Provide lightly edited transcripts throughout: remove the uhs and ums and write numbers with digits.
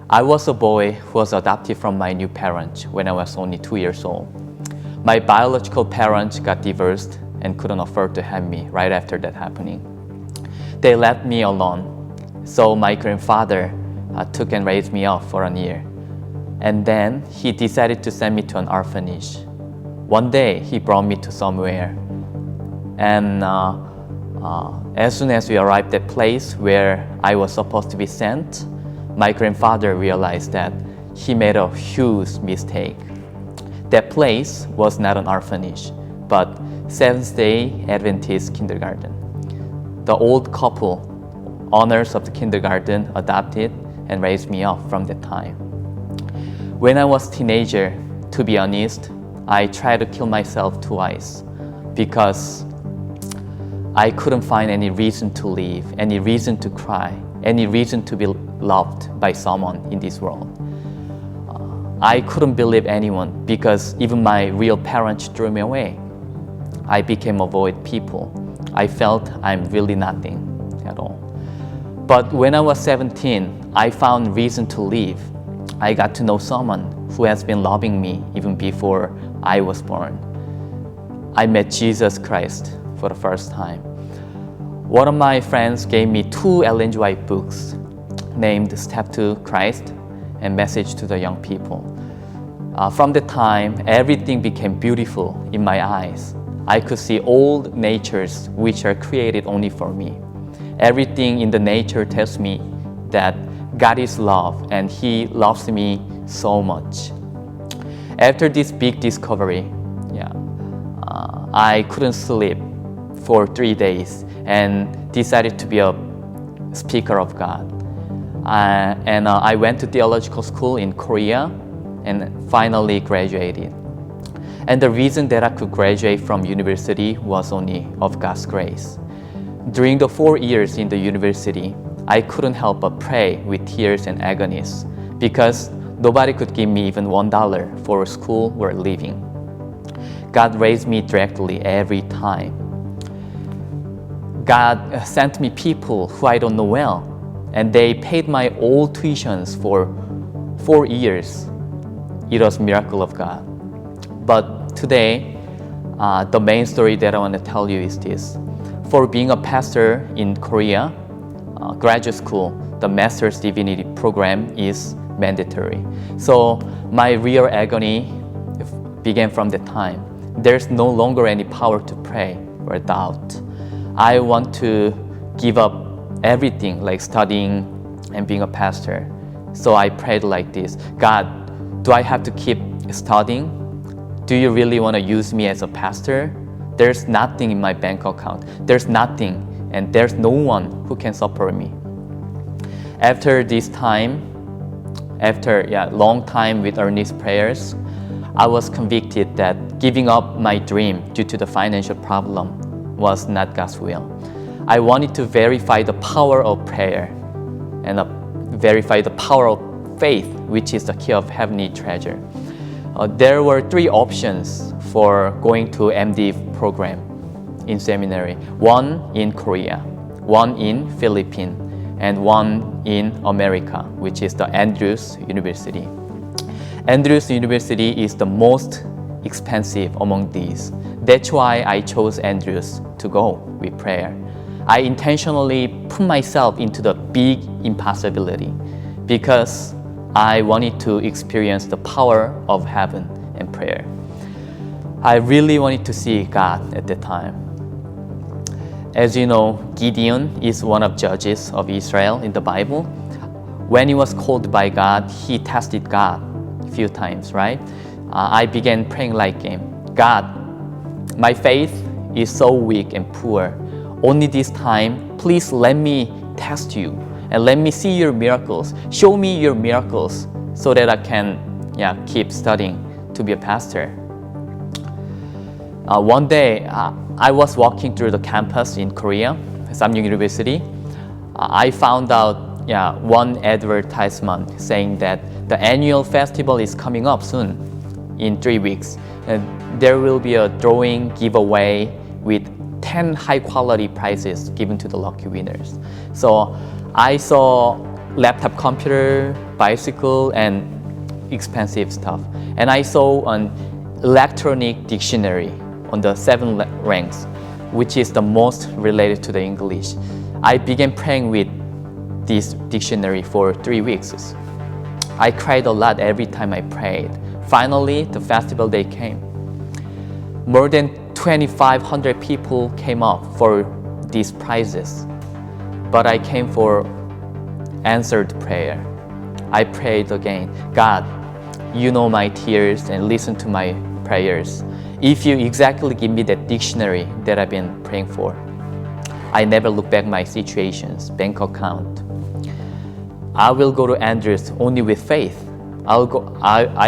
I was a boy who was adopted from my new parents when I was only 2 years old. My biological parents got divorced and couldn't afford to have me right after that happening. They left me alone, so my grandfather took and raised me up for a year. And then he decided to send me to an orphanage. One day, he brought me to somewhere. And as soon as we arrived at the place where I was supposed to be sent, my grandfather realized that he made a huge mistake. That place was not an orphanage, but Seventh-day Adventist kindergarten. The old couple, owners of the kindergarten, adopted and raised me up from that time. When I was a teenager, to be honest, I tried to kill myself twice because I couldn't find any reason to live, any reason to cry, any reason to be loved by someone in this world. I couldn't believe anyone because even my real parents threw me away. I became avoid people. I felt I'm really nothing at all. But when I was 17, I found reason to live. I got to know someone who has been loving me even before I was born. I met Jesus Christ for the first time. One of my friends gave me 2 Ellen G. White books named Step to Christ and Message to the Young People. From the time, everything became beautiful in my eyes. I could see old natures which are created only for me. Everything in the nature tells me that God is love and He loves me so much. After this big discovery, I couldn't sleep for 3 days and decided to be a speaker of God. I went to theological school in Korea and finally graduated. And the reason that I could graduate from university was only of God's grace. During the 4 years in the university, I couldn't help but pray with tears and agonies because nobody could give me even $1 for school or living. God raised me directly every time. God sent me people who I don't know well, and they paid my old tuitions for 4 years. It was a miracle of God. But today, the main story that I want to tell you is this. For being a pastor in Korea, graduate school, the Master's Divinity program is mandatory. So my real agony began from that time. There's no longer any power to pray or doubt. I want to give up everything like studying and being a pastor. So I prayed like this: God, do I have to keep studying? Do you really want to use me as a pastor? There's nothing in my bank account. There's nothing, and there's no one who can support me. After this time, after long time with earnest prayers, I was convicted that giving up my dream due to the financial problem was not God's will. I wanted to verify the power of prayer and verify the power of faith, which is the key of heavenly treasure. There were 3 options for going to MD program in seminary. 1 in Korea, 1 in Philippines, and 1 in America, which is the Andrews University. Andrews University is the most expensive among these. That's why I chose Andrews to go with prayer. I intentionally put myself into the big impossibility because I wanted to experience the power of heaven and prayer. I really wanted to see God at that time. As you know, Gideon is one of judges of Israel in the Bible. When he was called by God, he tested God a few times, right? I began praying like him. God, my faith is so weak and poor. Only this time, please let me test you and let me see your miracles. Show me your miracles so that I can keep studying to be a pastor. One day, I was walking through the campus in Korea, Samyang University. I found out one advertisement saying that the annual festival is coming up soon, in 3 weeks. There will be a drawing giveaway with 10 high quality prizes given to the lucky winners. So I saw laptop computer, bicycle, and expensive stuff. And I saw an electronic dictionary on the 7 ranks, which is the most related to the English. I began praying with this dictionary for 3 weeks. I cried a lot every time I prayed. Finally, the festival day came. More than 2,500 people came up for these prizes, but I came for answered prayer. I prayed again, God, you know my tears and listen to my prayers. If you exactly give me that dictionary that I've been praying for. I never look back my situations, bank account. I will go to Andrews only with faith. I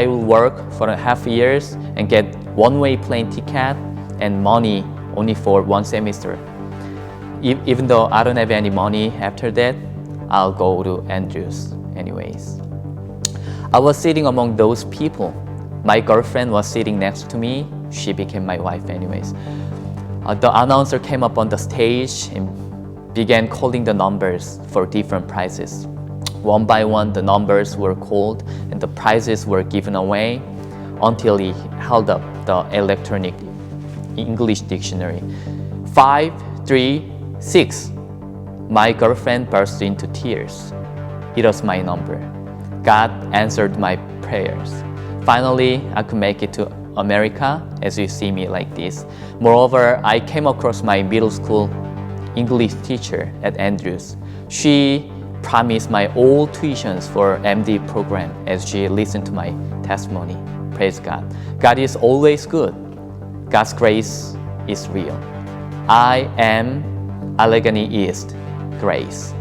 will work for a half years and get one-way plane ticket and money only for 1 semester. Even though I don't have any money after that, I'll go to Andrews anyways. I was sitting among those people. My girlfriend was sitting next to me. She became my wife anyways. The announcer came up on the stage and began calling the numbers for different prizes. One by one, the numbers were called and the prizes were given away until he held up the electronic English dictionary. 5, 3, 6. My girlfriend burst into tears. It was my number. God answered my prayers. Finally, I could make it to America as you see me like this. Moreover, I came across my middle school English teacher at Andrews. She promised my all tuitions for MD program as she listened to my testimony. Praise God. God is always good. God's grace is real. I am Allegheny East Grace.